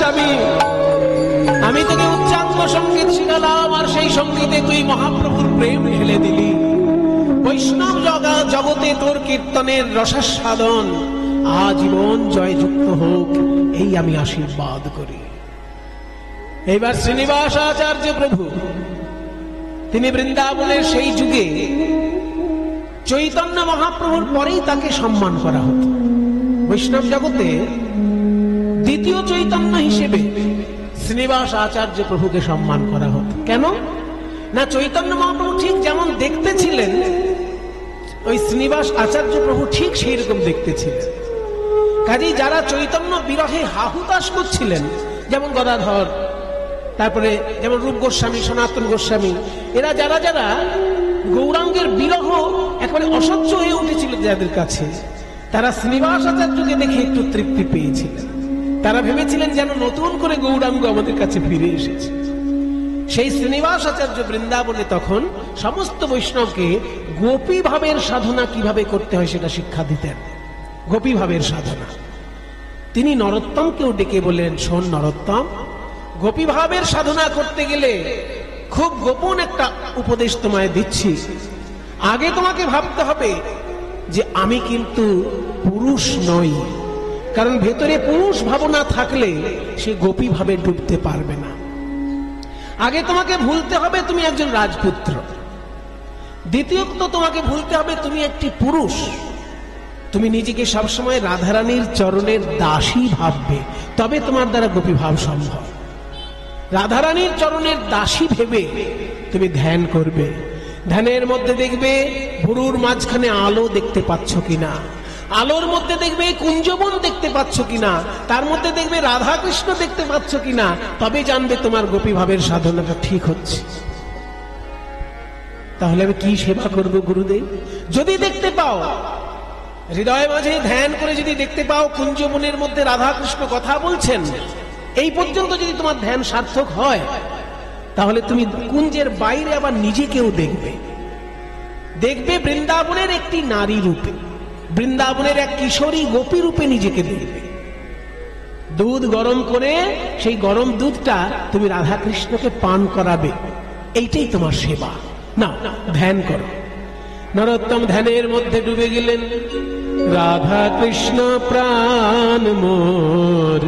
স্বামী, আমি তোকে উচ্চাঙ্গ সঙ্গীত শিখালাম, আর সেই সঙ্গীতে তুই মহাপ্রভুর প্রেম ঢেলে দিলি। বৈষ্ণব জগতে তোর কীর্তনের রসাস্বাদন আজীবন জয়যুক্ত হোক, এই আমি আশীর্বাদ করি। এইবার শ্রীনিবাস আচার্য প্রভু তিনি বৃন্দাবনের সেই যুগে চৈতন্য মহাপ্রভুর পরেই তাকে সম্মান করা হতো। বৈষ্ণব জগতে দ্বিতীয় চৈতন্য হিসেবে শ্রীনিবাস আচার্য প্রভুকে সম্মান করা হতো। কেন না, চৈতন্য মহাপ্রভু ঠিক যেমন দেখতে ছিলেন, ওই শ্রীনিবাস আচার্য প্রভু ঠিক সেই রকম দেখতে ছিলেন। কাজেই যারা চৈতন্য বিরহে হাহুতাশ করছিলেন, যেমন গদাধর, তারপরে যেমন রূপ গোস্বামী, সনাতন গোস্বামী, এরা যারা যারা গৌরাঙ্গের বিরহ একেবারে অসহ্য হয়ে উঠেছিল যাদের কাছে, তারা শ্রীনিবাস আচার্যকে দেখে একটু তৃপ্তি পেয়েছিলেন। তারা ভেবেছিলেন যেন নতুন করে গৌরাঙ্গ আমাদের কাছে ফিরে এসেছে। সেই শ্রীনিবাস আচার্য বৃন্দাবনে তখন সমস্ত বৈষ্ণবকে গোপী ভাবের সাধনা কিভাবে করতে হয় সেটা শিক্ষা দিতেন। গোপী ভাবের সাধনা তিনি নরোত্তমকেও ডেকে বললেন, শোন নরোত্তম, গোপী ভাবের সাধনা করতে গেলে খুব গোপন একটা উপদেশ তোমায় দিচ্ছি। আগে তোমাকে ভাবতে হবে যে আমি কিন্তু পুরুষ নই, কারণ ভেতরে পুরুষ ভাবনা থাকলে সে গোপী ভাবে ডুবতে পারবে না। আগে তোমাকে ভুলতে হবে তুমি একজন রাজপুত্র। দ্বিতীয়ত তোমাকে ভুলতে হবে তুমি একটি পুরুষ। তুমি নিজেকে সবসময় রাধারানীর চরণের দাসী ভাববে, তবে তোমার দ্বারা গোপী ভাব সম্ভব। রাধারানীর চরণের দাসী ভেবে তুমি ধ্যান করবে। ধ্যানের মধ্যে দেখবে ভুরুর মাঝখানে আলো দেখতে পাচ্ছ কিনা, আলোর মধ্যে দেখবে কুঞ্জবন দেখতে পাচ্ছ কিনা, তার মধ্যে দেখবে রাধা কৃষ্ণ দেখতে পাচ্ছ কিনা, তবে জানবে তোমার গোপী ভাবের সাধনাটা ঠিক হচ্ছে। তাহলে আমি কি সেবা করব গুরুদেব? যদি দেখতে পাও হৃদয় মাঝে ধ্যান করে, যদি দেখতে পাও কুঞ্জবনের মধ্যে রাধা কৃষ্ণ কথা বলছেন, এই পর্যন্ত যদি তোমার ধ্যান সার্থক হয়, তাহলে তুমি কুঞ্জের বাইরে আবার নিজেকেও দেখবে। দেখবে বৃন্দাবনের একটি নারী রূপে, বৃন্দাবনের এক কিশোরী গোপী রূপে নিজেকে দেখবে। দুধ গরম করে সেই গরম দুধটা তুমি রাধা কৃষ্ণকে পান করাবে, এইটাই তোমার সেবা। না, ধ্যান করো। নরোত্তম ধ্যানের মধ্যে ডুবে গেলেন। রাধা কৃষ্ণ প্রাণ মোর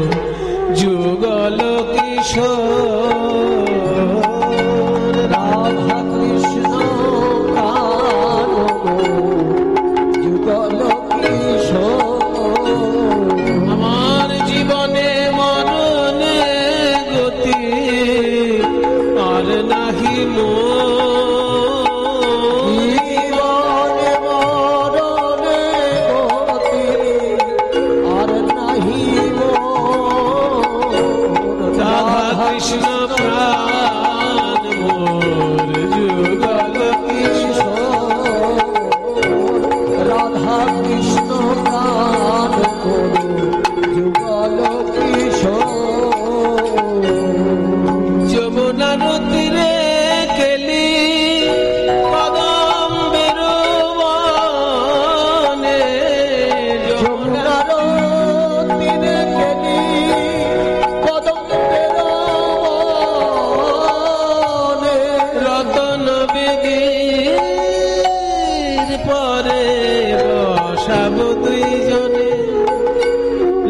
যুগল কিশোর, রাধা কৃষ্ণ প্রাণ যুগল কিশোর, আমার জীবনে মরণে গতি আর নাহি মোর, কৃষ্ণ প্রাণ মোর যুগল কিশোর, রাধা কৃষ্ণ প্রাণ মোর যুগল কিশোর। যমুনার তীরে গেলি কদম্বের বনে, যমুনার তীরে গেলি কদম্বের বনে, রতন বেগীর পরে বসাব দুইজনে,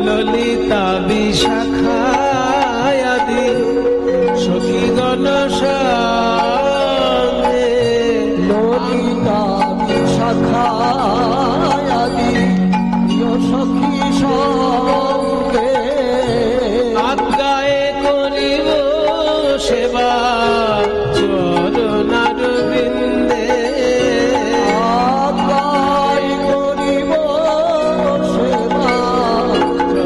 ললিতা বিশাখা আদি সখীগণ সঙ্গে, ললিতা বিশাখা আদি সখী সঙ্গে, আজ্ঞায় করিব সেবা চরণার বৃন্দে, আজ্ঞায় করিব সেবা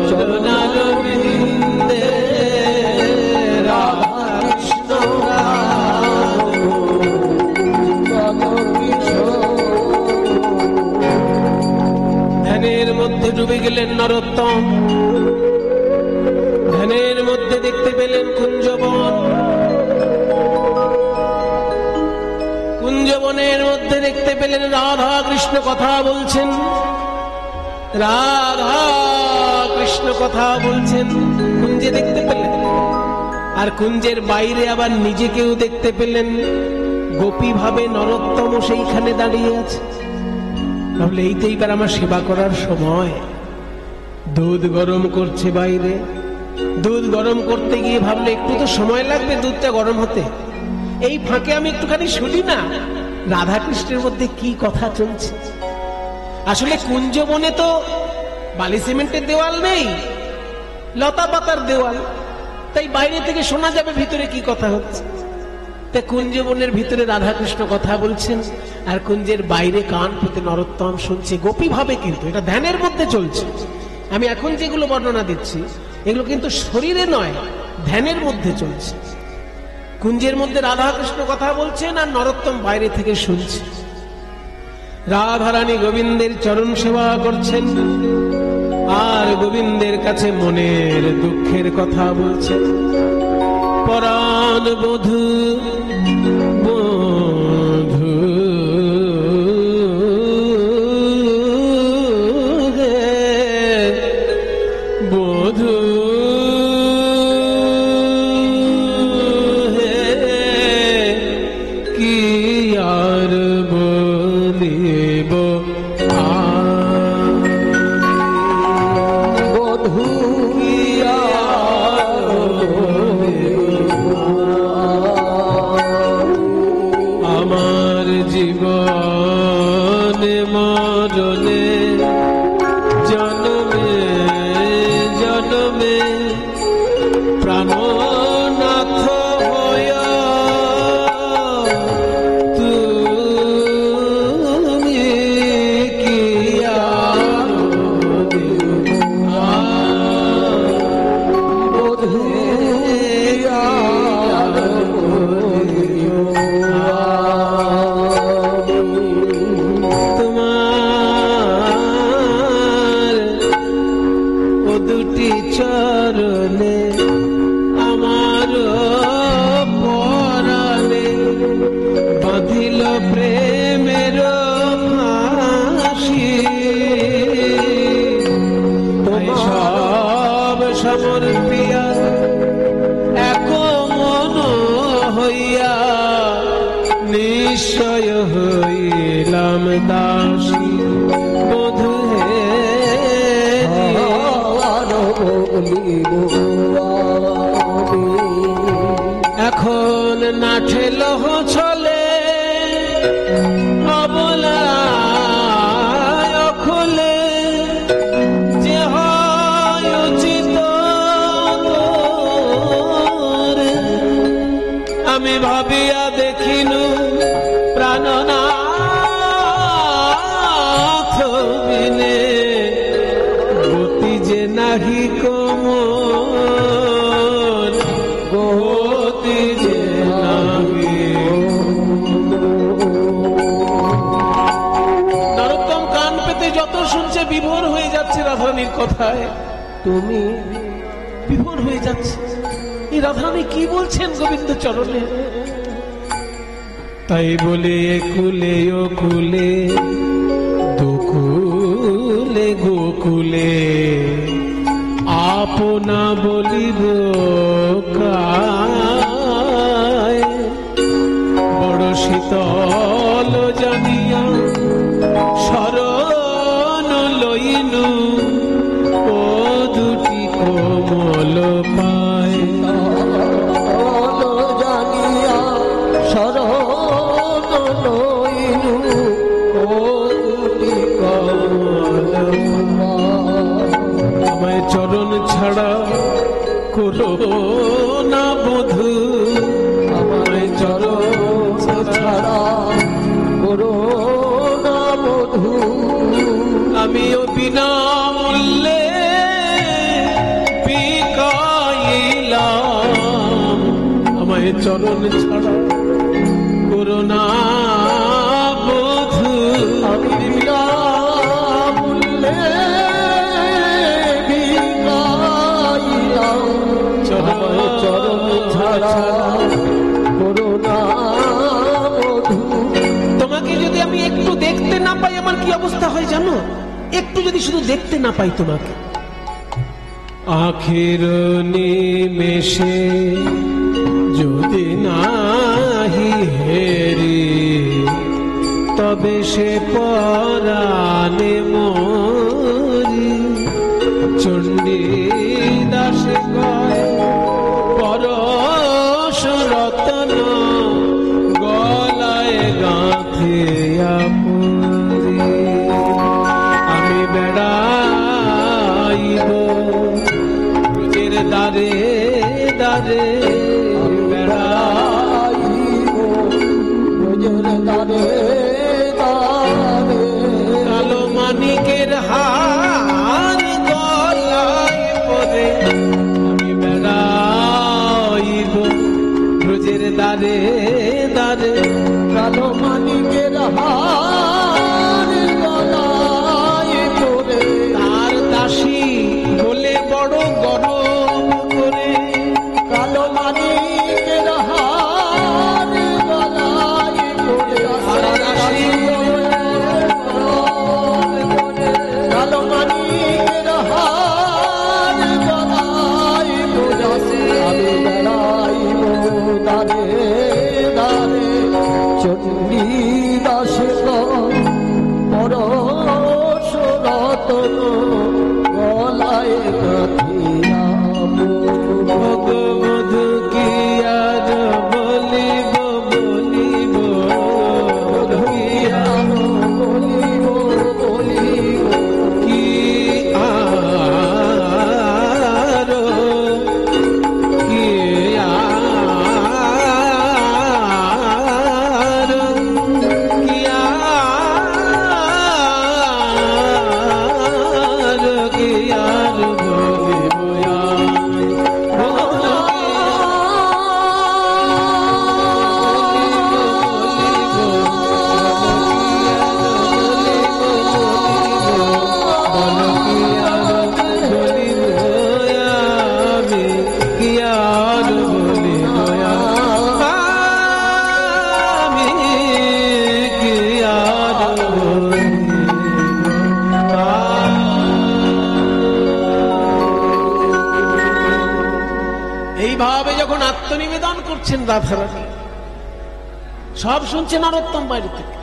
চরণার বৃন্দে, রাধা কৃষ্ণ ধ্যানের মধ্যে ডুবে গেলেন নরোত্তম। ধ্যানের মধ্যে দেখতে পেলেন কুঞ্জবন, কুঞ্জবনের মধ্যে দেখতে পেলেন রাধা কৃষ্ণ কথা বলছেন, রাধা কৃষ্ণ কথা বলছেন। কুঞ্জে দেখতে পেলেন, আর কুঞ্জের বাইরে আবার নিজেকেও দেখতে পেলেন। গোপী ভাবে নরোত্তম সেইখানে দাঁড়িয়ে আছে। ভাবলে এই তো এইবার আমার সেবা করার সময়। দুধ গরম করছে বাইরে। দুধ গরম করতে গিয়ে ভাবলে একটু তো সময় লাগবে দুধটা গরম হতে। এই ফাঁকে আমি একটুখানি শুনি না রাধা কৃষ্ণের মধ্যে কি কথা চলছে। আসলে কুঞ্জ বনে তো বালি সিমেন্টের দেওয়াল নেই, লতা পাতার দেওয়াল, তাই বাইরে থেকে শোনা যাবে ভিতরে কি কথা হচ্ছে। তাই কুঞ্জ বনের ভিতরে রাধা কৃষ্ণ কথা বলছেন, আর কুঞ্জের বাইরে কান পেতে নরোত্তম শুনছে গোপী ভাবে। কিন্তু এটা ধ্যানের মধ্যে চলছে। আমি এখন যেগুলো বর্ণনা দিচ্ছি এগুলো কিন্তু শরীরে নয়, ধ্যানের মধ্যে চলছে। কুঞ্জের মধ্যে রাধা কৃষ্ণ কথা বলছেন আর নরোত্তম বাইরে থেকে শুনছে। রাধারানী গোবিন্দের চরণ সেবা করছেন আর গোবিন্দের কাছে মনের দুঃখের কথা বলছেন। পরাণ বধূ বধূ বধূ কি আর বলিব বধূ কি আমার জীবনে মরণে জন্মে জন্মে প্রাণনাথ হইয়া তুমি কি তোমার ও দুটি চরণে আমার পরাণে বাঁধিল প্রেমের ফাঁসি। সব সমর্পিয়া এক মন হইয়া নিশ্চয় হইলাম দাসী। বধূ হে এখন না ঠেলহ ছলে অবলায় অখলে যে হয় উচিত তোরে। আমি ভাবিয়া দেখিনু প্রাণনাথ বিনে গতি যে নাহি কোমল, গতি যে নাহি। নরোত্তম কান পেতে যত শুনছে বিভোর হয়ে যাচ্ছে রাধারানীর কথায়। তুমি বিভোর হয়ে যাচ্ছে এই রাধারানী কি বলছেন গোবিন্দ চরণে। তাই বলে একুলে ওকুলে দুকুলে গোকুলে আপনা বলিব কায়। বড় শীতল জানিয়া শরণ লইনু ও দুটি কোমল পায়। জানিয়া শরণ লইনু ও দুটি কোমল আমায় চরণ ছাড়া করো না বধূ। আমায় চরণ ছাড়া করো না বধূ। আমিও বিনা মূল্যে বিকাইলাম। আমায় চরণ ছাড়া করো না বধূ। আমি বিনা মূল্যে বিকাইলাম। চরণ ছাড়া করো না বধূ। তোমাকে যদি আমি একটু দেখতে না পাই আমার কি অবস্থা হয় জানো? একটু যদি শুধু দেখতে না পাই তোমাকে, আখির নিমেষে যদি নাহি হেরি তবে সে পরাণে মরি। চণ্ডী দাসে কয় পরশ রতন গলায় গাঁথিয়া পরি। আমি বেড়াইব ব্রজের দ্বারে দ্বারে, বেড়াইব ব্রজের দ্বারে দ্বারে। কালো মানিকের হার গলায় পরে আমি বেড়াইব ব্রজের দ্বারে দ্বারে। কালো মানিকের হার গলায় পরে, তার দাসী বলে বড় গরম করে। কালো মানিকের হার গলায় পরে, আর দাসী কালো মানিকের হার গলায় পরে। আমি বেড়াইব দ্বারে দ্বারে, চণ্ডী দাসে পরশ রতন গলায় গাঁথিয়া পরি। মধু কি আর বলিব বলিব বলিব বলিব কি আর কি আর কি আর কি আর এইভাবে যখন আত্মনিবেদন করছেন রাধারানী, সব শুনছেন নরোত্তম বাইরে থেকে।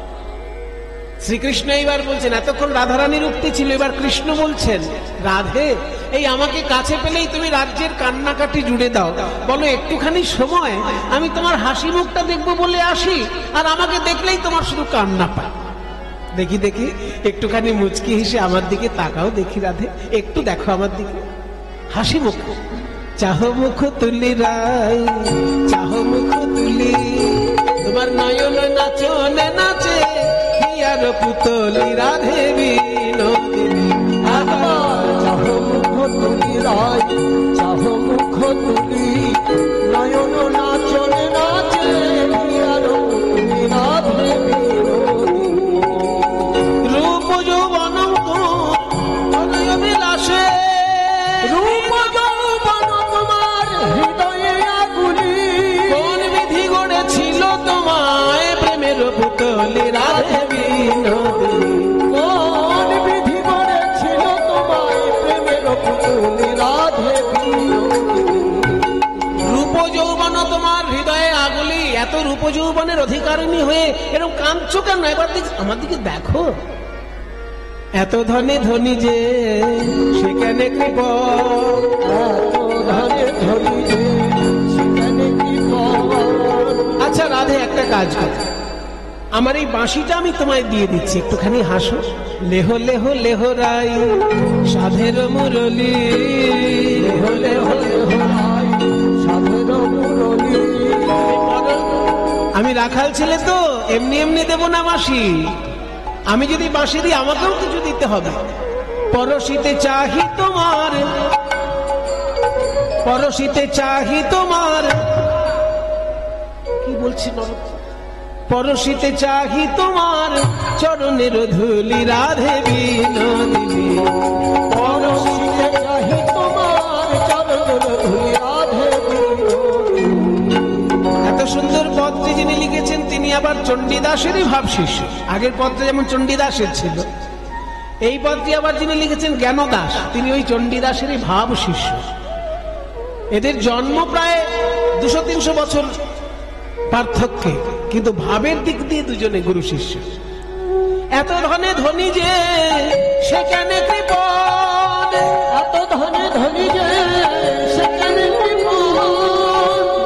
শ্রীকৃষ্ণ এইবার বলছেন, এতক্ষণ রাধারানীর উক্তি ছিল, এবার কৃষ্ণ বলছেন, রাধে এই আমাকে কাছে পেলেই তুমি রাজ্যের কান্নাকাটি জুড়ে দাও। বলো একটুখানি সময় আমি তোমার হাসি মুখটা দেখবো বলে আসি, আর আমাকে দেখলেই তোমার শুধু কান্না পায়। দেখি দেখি একটুখানি মুচকি হেসে আমার দিকে তাকাও দেখি রাধে, একটু দেখো আমার দিকে, হাসি মুখ চাহ মুখ তুলি রাই, চাহ মুখ তুলি, তোমার নয়ন নাচনে নাচে হিয়ার পুতলি রাধে বিনোদিনী। চাহ মুখ তুলি রায়, চাহ মুখ তুলি, নয়ন নাচনে নাচে হিয়ার পুতলি রাধে বিনোদিনী। রূপ যৌবন বিলাসে, রূপ যৌবন তোমার হৃদয়ে আগুলি, কোন বিধি গড়েছিল তোমায় প্রেমের পুতলি রাধে বিনোদিনী। কোন বিধি করেছিল তোমায় প্রেমের পুতুলি রাধে বিনোদিনী। রূপ যৌবন তোমার হৃদয়ে আগুলি, এত রূপ যৌবনের অধিকারিণী হয়ে এরকম কাঁদছো কেন? এবার আমার দিকে দেখো, এত ধনী ধনী যে সেখানে কৃপ, এত ধনে ধরি যে সেখানে কি পাওয়ার। আচ্ছা রাধে একটা কাজ কর, আমার এই বাঁশিটা আমি তোমায় দিয়ে দিচ্ছি, একটুখানি হাসো। লেহ লেহ লেহ রাই সাধের মুরলি, লেহ লেহ লেহ রাই। সাধের মুরলি, আমি রাখাল ছেলে তো এমনি এমনি দেব না বাঁশি, আমি যদি বাঁশি দিই আমাকেও কিছু দিতে হবে। পরশিতে চাহি তোমার, পরশিতে চাহি তোমার, কি বলছি নরোত্তম? পরশিতে চাহি তোমার চরণের ধুলি রাধে বিনোদিনী। পরশিতে চাহি তোমার চরণের ধুলি রাধে বিনোদিনী। এত সুন্দর পদটি যিনি লিখেছেন তিনি আবার চণ্ডীদাসেরই ভাব শিষ্য। আগের পদটা যেমন চণ্ডীদাসের ছিল, এই পদটি আবার যিনি লিখেছেন জ্ঞানদাস, তিনি ওই চণ্ডীদাসেরই ভাব শিষ্য। এদের জন্ম প্রায় 200-300 বছর পার্থক্যে, কিন্তু ভাবের দিক দিয়ে দুজনে গুরু শিষ্য। এত ধনে ধনী যে সেখানে কৃপণ, এত ধনে ধনী যে সেখানে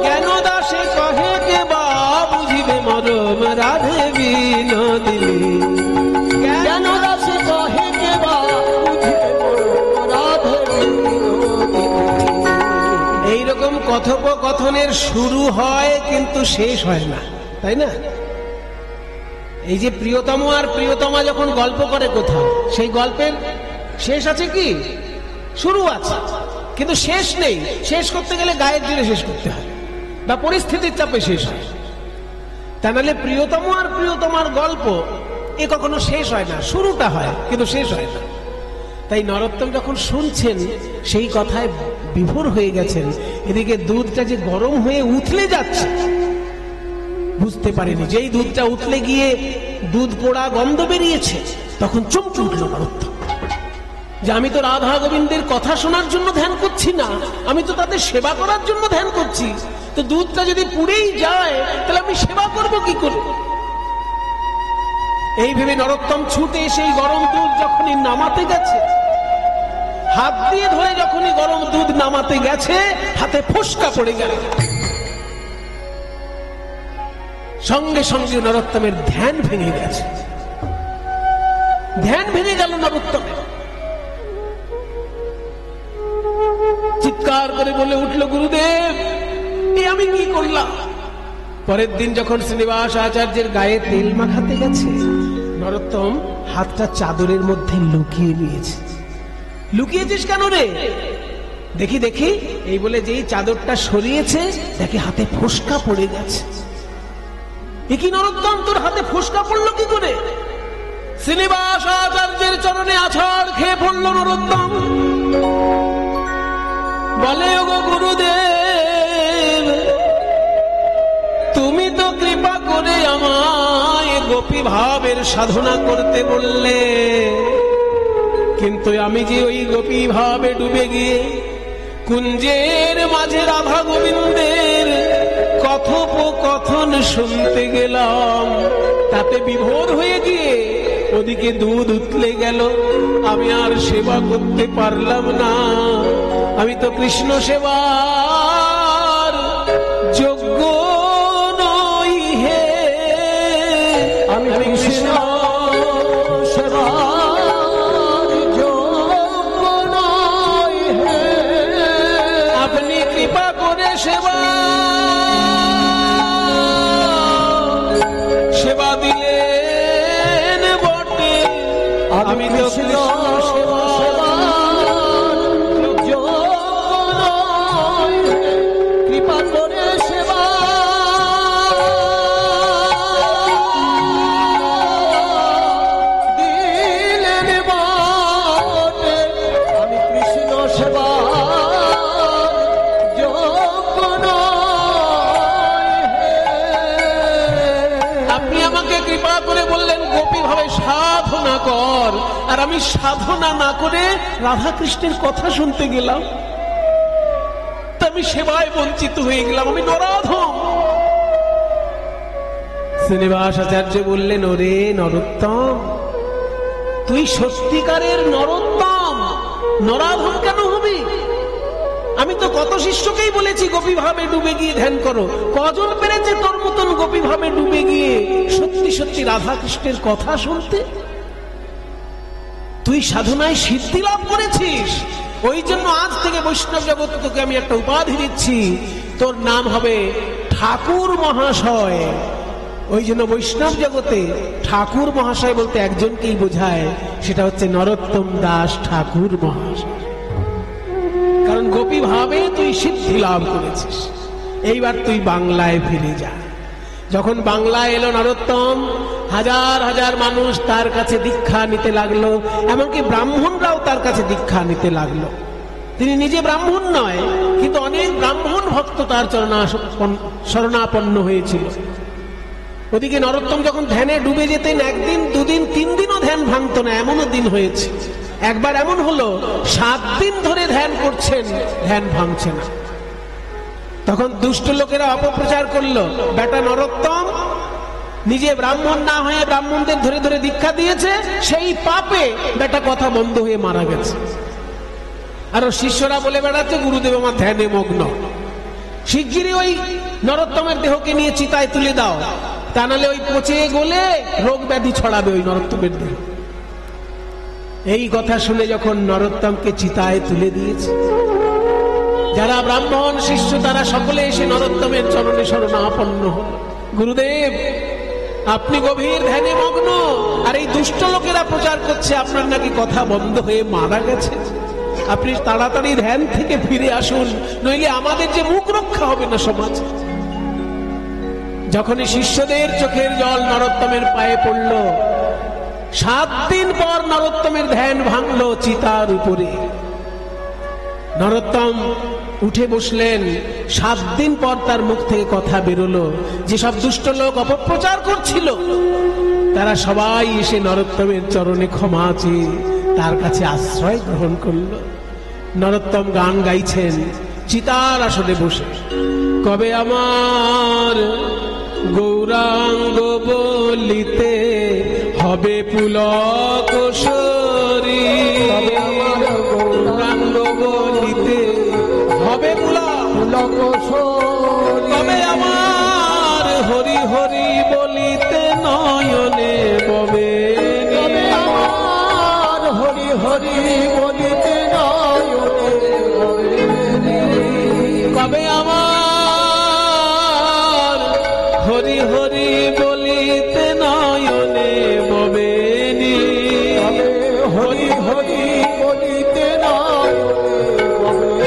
জ্ঞানদাসে কহে কে বা বুঝিবে মরম রাধে বিনোদিনী। জ্ঞানদাসে কহে কে বা বুঝিবে মরম রাধে বিনোদিনী। এইরকম কথোপকথনের শুরু হয় কিন্তু শেষ হয় না, তাই না? এই যে প্রিয়তম আর প্রিয়তমা যখন গল্প করে কোথাও, সেই গল্পের শেষ আছে কি? শুরু আছে, কিন্তু শেষ নেই। শেষ করতে গেলে গায়ের জোরে শেষ করতে হয় বা পরিস্থিতির চাপে শেষ হয়। তা নাহলে প্রিয়তম আর প্রিয়তমার গল্প এ কখনো শেষ হয় না, শুরুটা হয় কিন্তু শেষ হয় না। তাই নরোত্তম যখন শুনছেন সেই কথায় বিভোর হয়ে গেছেন। এদিকে দুধটা যে গরম হয়ে উথলে যাচ্ছে বুঝতে পারেনি। যেই দুধটা উঠলে গিয়ে দুধ পোড়া গন্ধ বেরিয়েছে, তখন চমকে উঠল নরোত্তম যে আমি তো রাধা গোবিন্দের কথা শোনার জন্য ধ্যান করছি না, আমি তো তাদের সেবা করার জন্য ধ্যান করছি। তো দুধটা যদি পুড়েই যায় তাহলে আমি সেবা করব কি করে? এই ভেবে নরোত্তম ছুটে সেই গরম দুধ যখনই নামাতে গেছে, হাত দিয়ে ধরে যখনই গরম দুধ নামাতে গেছে, হাতে ফোসকা পড়ে গেল। সঙ্গে সঙ্গে নরোত্তমের ধ্যান ভেঙে গেছে, ধ্যান ভেঙে গেল নরোত্তমের। চিৎকার করে বলে উঠল, গুরুদেব এ আমি কি করলাম? পরের দিন যখন শ্রীনিবাস আচার্যের গায়ে তেল মাখাতে গেছে, নরোত্তম হাতটা চাদরের মধ্যে লুকিয়ে নিয়েছে। লুকিয়েছিস কেন রে? দেখি দেখি, এই বলে যেই চাদরটা সরিয়েছে, দেখে হাতে ফোসকা পড়ে গেছে। এ কি নরোত্তম, তোর হাতে ফোসকা পড়লো কি করে? শ্রীনিবাস আচার্যের চরণে আছাড় খেয়ে পড়ল নরোত্তম। বলে, ওগো গুরুদেব, তুমি তো কৃপা করে আমায় গোপী ভাবের সাধনা করতে বললে, কিন্তু আমি যে ওই গোপী ভাবে ডুবে গিয়ে কুঞ্জের মাঝে রাধা গোবিন্দের কথোপকথন শুনতে গেলাম, তাতে বিভোর হয়ে গিয়ে ওদিকে দুধ উতলে গেল, আমি আর সেবা করতে পারলাম না। আমি তো কৃষ্ণ সেবার যোগ্য নই হে, আমি কৃষ্ণ সেবার যোগ্য নই হে। আপনি কৃপা করে সেবা দিলেন বটে, আমি তো কৃষ্ণ সেবার যোগ্য নই হে। কৃপা করে সেবা দিলেন বটে, আমি কৃষ্ণ সেবার যোগ্য নই হে। আপনি আমাকে কৃপা করে বললেন গোপী ভাবে সাধনা কর, আর আমি সাধনা না করে রাধা কৃষ্ণের কথা শুনতে গেলাম, তা আমি সেবায় বঞ্চিত হয়ে গেলাম, আমি নরাধম। শ্রীনিবাস আচার্য বললেন, ওরে নরোত্তম, তুই সত্যিকারের নরোত্তম, নরাধম কেন হবি? আমি তো কত শিষ্যকেই বলেছি গোপী ভাবে ডুবে গিয়ে ধ্যান করো, কজন পেরেছে তোর মতন গোপী ভাবে ডুবে গিয়ে সত্যি সত্যি রাধা কৃষ্ণের কথা শুনতে? তুই সাধনায় সিদ্ধি লাভ করেছিস, ওই জন্য আজ থেকে বৈষ্ণব জগৎ তোকে আমি একটা উপাধি দিচ্ছি, তোর নাম হবে ঠাকুর মহাশয়। ওই জন্য বৈষ্ণব জগতে ঠাকুর মহাশয় বলতে একজনকেই বোঝায়, সেটা হচ্ছে নরোত্তম দাস ঠাকুর মহাশয়। কারণ গোপী ভাবে তুই সিদ্ধি লাভ করেছিস। এইবার তুই বাংলায় ফিরে যা। যখন বাংলায় এলো নরোত্তম, হাজার হাজার মানুষ তার কাছে দীক্ষা নিতে লাগলো, এমনকি ব্রাহ্মণরাও তার কাছে দীক্ষা নিতে লাগলো। তিনি নিজে ব্রাহ্মণ নয়, কিন্তু অনেক ব্রাহ্মণ ভক্ত তার শরণাপন্ন হয়েছিল। ওদিকে নরোত্তম যখন ধ্যানে ডুবে যেতেন, একদিন দুদিন তিন দিনও ধ্যান ভাঙত ভাঙতো না, এমনও দিন হয়েছে। একবার এমন হলো 7 দিন ধরে ধ্যান করছেন, ধ্যান ভাঙছে না। তখন দুষ্ট লোকেরা অপপ্রচার করলো, বেটা নরোত্তম নিজে ব্রাহ্মণ না হয়ে ব্রাহ্মণদের ধরে ধরে দীক্ষা দিয়েছে, সেই পাপে বেটা কথা বন্ধ হয়ে মারা গেছে। আর শিষ্যরা বলে বেড়াচ্ছে গুরুদেব আমার ধ্যানে মগ্ন। শিগগিরই ওই নরোত্তমের দেহকে নিয়ে চিতায় তুলে দাও, তা নাহলে ওই পচে গলে রোগ ব্যাধি ছড়াবে ওই নরোত্তমের দেহ। এই কথা শুনে যখন নরোত্তমকে চিতায় তুলে দিয়েছে, যারা ব্রাহ্মণ শিষ্য তারা সকলে এসে নরোত্তমের চরণে শরণাপন্ন হল। গুরুদেব আপনি গভীর ধ্যানে মগ্ন, আর এই দুষ্ট লোকেরা প্রচার করছে আপনার নাকি কথা বন্ধ হয়ে মারা গেছে। আপনি তাড়াতাড়ি ধ্যান থেকে ফিরে আসুন, নইলে আমাদের যে মুখ রক্ষা হবে না সমাজ। যখনই শিষ্যদের চোখের জল নরোত্তমের পায়ে পড়ল, 7 দিন পর নরোত্তমের ধ্যান ভাঙল চিতার উপরে। নরোত্তম উঠে বসলেন। 7 দিন পর তার মুখ থেকে কথা বেরোলো। যেসব দুষ্ট লোক অপপ্রচার করছিল তারা সবাই এসে নরোত্তমের চরণে ক্ষমা চেয়ে তার কাছে আশ্রয় গ্রহণ করল। নরোত্তম গান গাইছেন চিতার আসনে বসে, কবে আমার গৌরাঙ্গ বলিতে হবে পুলক শরীর, কবে আমার গৌরাঙ্গ বলিতে হবে পুলক শরীর, কবে আমার হরি হরি বলিতে নয়নে ববে, কবে আমার হরি হরি বলিতে নয়নে ববে, কবে আমার হরি হরি বলিতে নয়নে ববে, হরি হরি বলিতে নয়নে ববে।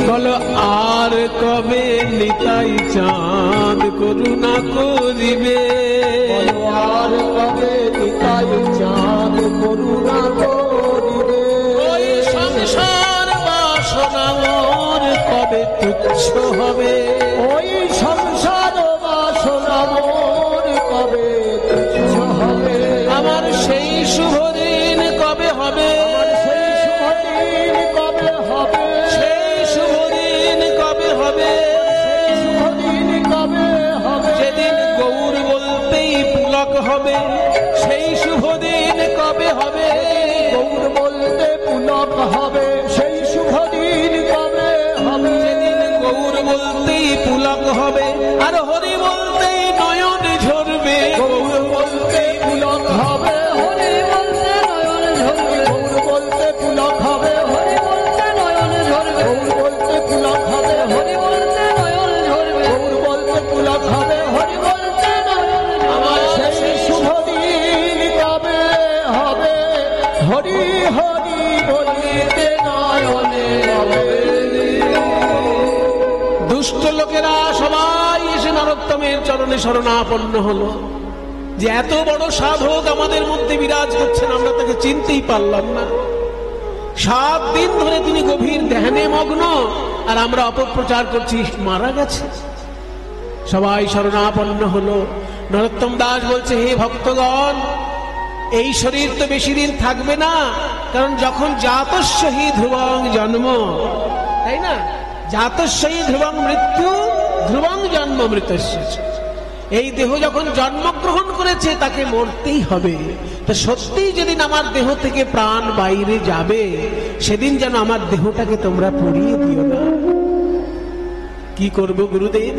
বলো আর কবে নিতাই চাঁদ করুণা করিবে, আর কবে নিতাই চাঁদ করুণা করিবে, ওই সংসার বাসনা মোর কবে তুচ্ছ হবে, ওই সংসার বাসনা মোর কবে তুচ্ছ হবে, আমার সেই শুভ দিন কবে হবে, সেই শুভ দিন কবে হবে, সেই শুভ দিন কবে হবে, সেই শুভ দিন কবে হবে, যেদিন গৌর বলতেই পুলক হবে, সেই শুভ দিন কবে হবে, গৌর বলতে পুলক হবে, সেই শুভ দিন কবে হবে, যেদিন গৌর বলতেই পুলক হবে, আর হরি বলতেই নয়ন ঝরবে, গৌর বলতে পুলক হবে, হরি বলতে নয়ন ঝরবে, গৌর বলতে পুলক হবে, হরি বলতে নয়ন ঝরবে, গৌর বলতে পুলক হবে, হরি বলতে নয়ন ঝরবে, গৌর বলতে পুলক হবে, হরি বলতে নয়ন ঝরবে, আমার সেই শুভ দিন কবে হবে, হরি হরি বলিতে নয়নে হবে। দুষ্ট লোকেরা সবাই এসে নরোত্তমের চরণে শরণাপন্ন হলো, যে এত বড় সাধক আমাদের মধ্যে বিরাজ করছেন, আমরা তাকে চিনতেই পারলাম না। 7 দিন ধরে তিনি গভীর ধ্যানে মগ্ন, আর আমরা অপপ্রচার করছি মারা গেছে। সবাই শরণাপন্ন হলো। নরোত্তম দাস বলছে, হে ভক্তগণ, এই শরীর তো বেশি দিন থাকবে না, কারণ যখন জাতস্যহি ধ্রুবং জন্ম, তাই না, জাতস্যহি ধ্রুবং মৃত্যু, ধ্রুবং জন্ম মৃতস্য। এই দেহ যখন জন্মগ্রহণ করেছে তাকে মরতেই হবে। তা সত্যিই যেদিন আমার দেহ থেকে প্রাণ বাইরে যাবে, সেদিন যেন আমার দেহটাকে তোমরা পুড়িয়ে দিও না। কি করব গুরুদেব?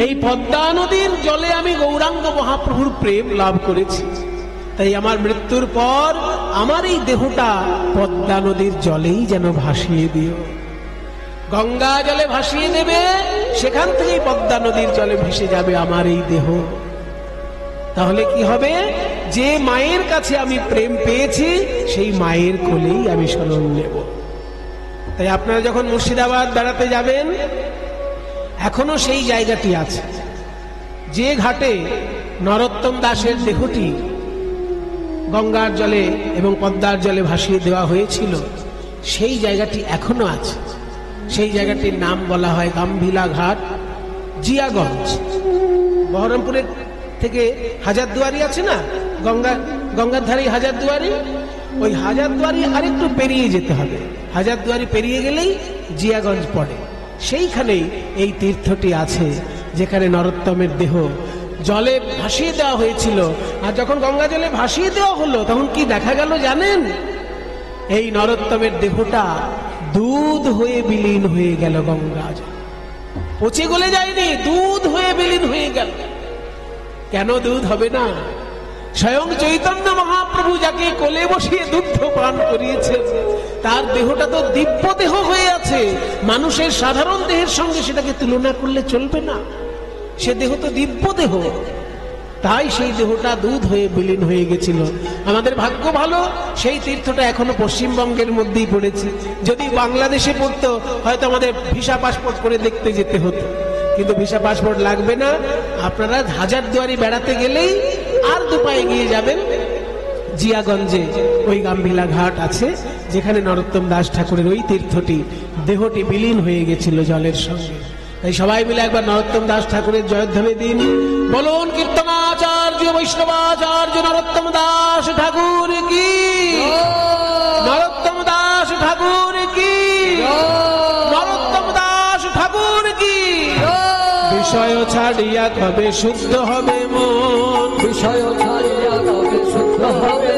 এই পদ্মা নদীর জলে আমি গৌরাঙ্গ মহাপ্রভুর প্রেম লাভ করেছি, তাই আমার মৃত্যুর পর আমার এই দেহটা পদ্মা নদীর জলেই যেন ভাসিয়ে দিও। গঙ্গা জলে ভাসিয়ে দেবে, সেখান থেকেই পদ্মা নদীর জলে ভেসে যাবে আমার এই দেহ। তাহলে কি হবে? যে মায়ের কাছে আমি প্রেম পেয়েছি সেই মায়ের কোলেই আমি শরণ নেব। তাই আপনারা যখন মুর্শিদাবাদ বেড়াতে যাবেন, এখনো সেই জায়গাটি আছে, যে ঘাটে নরোত্তম দাসের দেহটি গঙ্গার জলে এবং পদ্মার জলে ভাসিয়ে দেওয়া হয়েছিল, সেই জায়গাটি এখনো আছে। সেই জায়গাটির নাম বলা হয় গাম্ভিলা ঘাট, জিয়াগঞ্জ। বহরমপুরের থেকে হাজারদুয়ারি আছে না, গঙ্গা গঙ্গার ধারেই হাজারদুয়ারি, ওই হাজারদুয়ারি আরেকটু পেরিয়ে যেতে হবে। হাজারদুয়ারি পেরিয়ে গেলেই জিয়াগঞ্জ পড়ে। সেইখানেই এই তীর্থটি আছে যেখানে নরোত্তমের দেহ জলে ভাসিয়ে দেওয়া হয়েছিল। আর যখন গঙ্গা জলে ভাসিয়ে দেওয়া হলো তখন কি দেখা গেল জানেন? এই নরোত্তমের দেহটা দুধ হয়ে বিলীন হয়ে গেল গঙ্গা জলে। পচে গলে যায়নি, দুধ হয়ে বিলীন হয়ে গেল। কেন দুধ হবে না? স্বয়ং চৈতন্য মহাপ্রভু যাকে কোলে বসিয়ে দুগ্ধ পান করিয়েছেন তার দেহটা তো দিব্য দেহ হয়ে আছে। মানুষের সাধারণ দেহের সঙ্গে সেটাকে তুলনা করলে চলবে না। সে দেহ তো দিব্য দেহ, তাই সেই দেহটা দুধ হয়ে বিলীন হয়ে গেছিল। আমাদের ভাগ্য ভালো, সেই তীর্থটা এখনো পশ্চিমবঙ্গের মধ্যেই পড়েছে। যদি বাংলাদেশে পড়তো হয়তো আমাদের ভিসা পাসপোর্ট করে দেখতে যেতে হতো, কিন্তু ভিসা পাসপোর্ট লাগবে না। আপনারা হাজারদুয়ারি বেড়াতে গেলেই আর দুপায়ে গিয়ে যাবেন জিয়াগঞ্জে, ওই গাম্ভীলা ঘাট আছে যেখানে নরোত্তম দাস ঠাকুরের ওই তীর্থটি দেহটি বিলীন হয়ে গেছিল জলের সঙ্গে। তাই সবাই মিলে একবার নরোত্তম দাস ঠাকুরের জয়ধ্বনি দিন। বলুন কীর্তনাচার্য বৈষ্ণবাচার্য নরোত্তম দাস ঠাকুর কি, নরোত্তম দাস ঠাকুর কি, নরোত্তম দাস ঠাকুর কি। বিষয় ছাড়িয়া কবে শুদ্ধ হবে মন, বিষয় ছাড়িয়া কবে শুদ্ধ হবে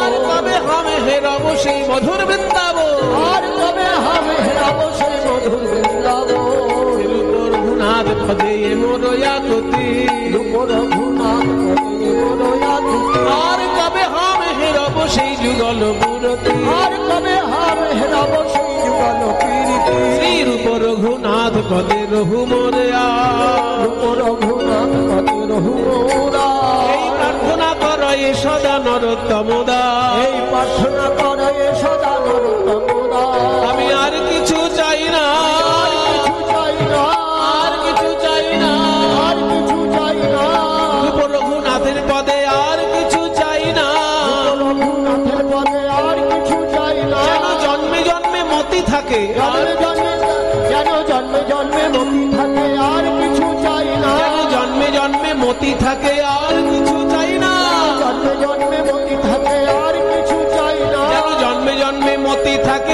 আর কবে হবে হেরব সেই মধুর বৃন্দাবন, আর কবে হবে হেরাব সেই মধুর বৃন্দাবন। রঘুনাথ পদে মোরয়া গতি, রঘুনাথ পদে মোরয়া গতি। আর কবে হবে হেরব সেই যুগল মূরতি, আর কবে হবে হেরাব সেই যুগল কীর্তি। শ্রী রূপ রঘুনাথ পদে রঘু মোরয়া, রঘুনাথ পদে রঘু মোরা। এই প্রার্থনা করো এ সদা নরোত্তম দাস, এই প্রার্থনা করে সদা নরোত্তম দাস। আমি আর কিছু চাই না, আর কিছু চাই না, আর কিছু চাই না। আর কিছু চাই না। রূপ রঘুনাথের পদে আর কিছু চাই না। রঘুনাথের পদে আর কিছু চাই না। যেন জন্মে জন্মে মতি থাকে, আর যেন জন্মে জন্মে মতি থাকে, আর কিছু চাই না। যেন জন্মে জন্মে মতি থাকে, আর কিছু চাই না। জন্মে জন্মে মতি থাকে, আর কিছু চাই না। যেন জন্মে জন্মে মতি থাকে,